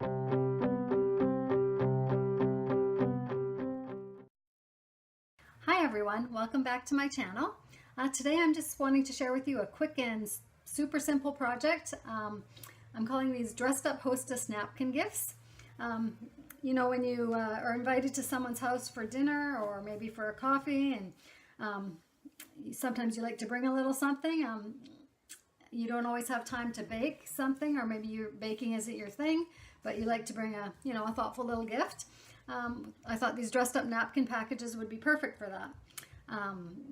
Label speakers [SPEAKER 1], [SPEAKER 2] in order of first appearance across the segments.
[SPEAKER 1] Hi everyone, welcome back to my channel. Today I'm just wanting to share with you a quick and super simple project. I'm calling these dressed up hostess napkin gifts. You know, when you are invited to someone's house for dinner or maybe for a coffee, and sometimes you like to bring a little something. You don't always have time to bake something, or maybe baking isn't your thing, but you like to bring a thoughtful little gift. I thought these dressed up napkin packages would be perfect for that.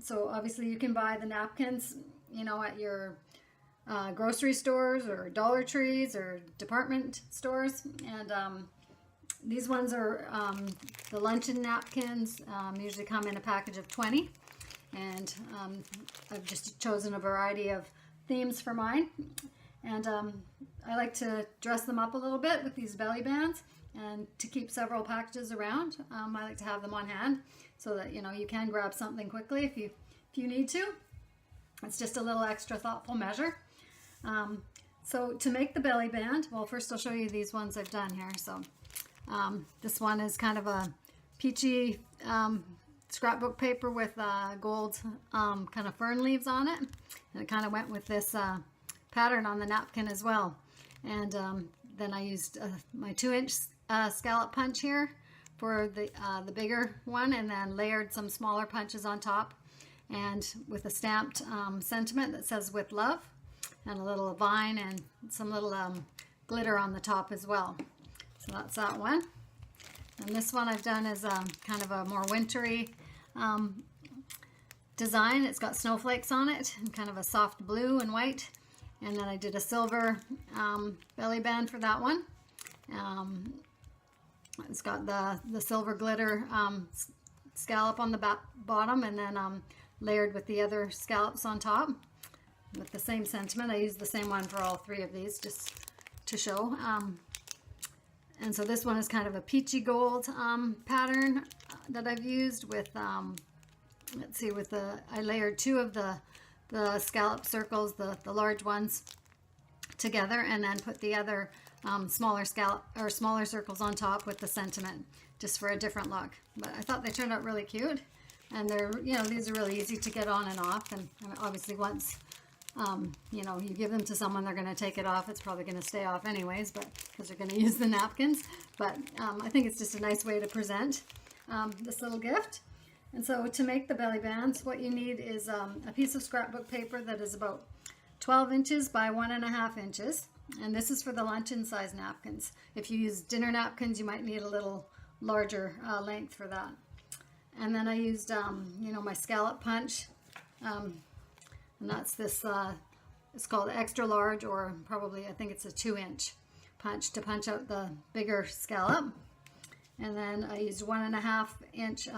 [SPEAKER 1] So obviously you can buy the napkins, at your grocery stores or Dollar Trees or department stores. And these ones are the luncheon napkins, usually come in a package of 20. And I've just chosen a variety of themes for mine. And I like to dress them up a little bit with these belly bands. And to keep several packages around, I like to have them on hand so that you can grab something quickly if you need to. It's just a little extra thoughtful measure. So to make the belly band, well, first I'll show you these ones I've done here. So this one is kind of a peachy scrapbook paper with gold kind of fern leaves on it, and it kind of went with this pattern on the napkin as well. And then I used my 2-inch scallop punch here for the bigger one, and then layered some smaller punches on top, and with a stamped sentiment that says "with love," and a little vine and some little glitter on the top as well. So that's that one. And this one I've done is kind of a more wintry design. It's got snowflakes on it and kind of a soft blue and white. And then I did a silver belly band for that one. It's got the silver glitter scallop on the bottom, and then layered with the other scallops on top with the same sentiment. I used the same one for all three of these just to show. And so this one is kind of a peachy gold pattern that I've used with, let's see, I layered 2 of the scallop circles, the large ones, together, and then put the other smaller circles on top with the sentiment, just for a different look. But I thought they turned out really cute, and they're, these are really easy to get on and off. And obviously once you give them to someone, they're going to take it off. It's probably going to stay off anyways, but because they're going to use the napkins. But I think it's just a nice way to present this little gift. And so to make the belly bands, what you need is a piece of scrapbook paper that is about 12 inches by 1.5 inches. And this is for the luncheon size napkins. If you use dinner napkins, you might need a little larger length for that. And then I used, my scallop punch. And that's this, it's called extra large, or probably I think it's a 2-inch punch to punch out the bigger scallop. And then I used 1.5 inch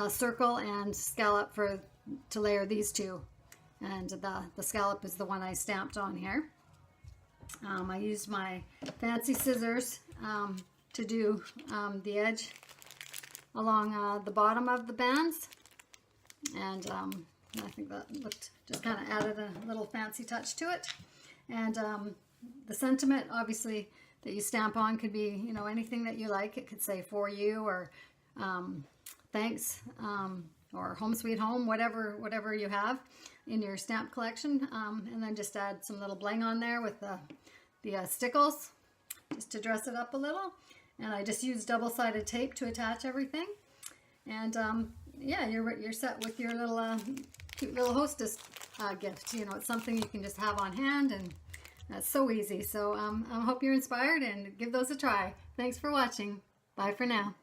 [SPEAKER 1] circle and scallop to layer these two. And the scallop is the one I stamped on here. I used my fancy scissors to do the edge along the bottom of the bands. And I think that just kind of added a little fancy touch to it. And the sentiment, obviously, that you stamp on could be, anything that you like. It could say "for you," or "thanks," or "home sweet home," whatever you have in your stamp collection. And then just add some little bling on there with the stickles, just to dress it up a little. And I just used double-sided tape to attach everything. And yeah, you're set with your little cute little hostess gift. It's something you can just have on hand, and that's so easy. So I hope you're inspired, and give those a try. Thanks for watching. Bye for now.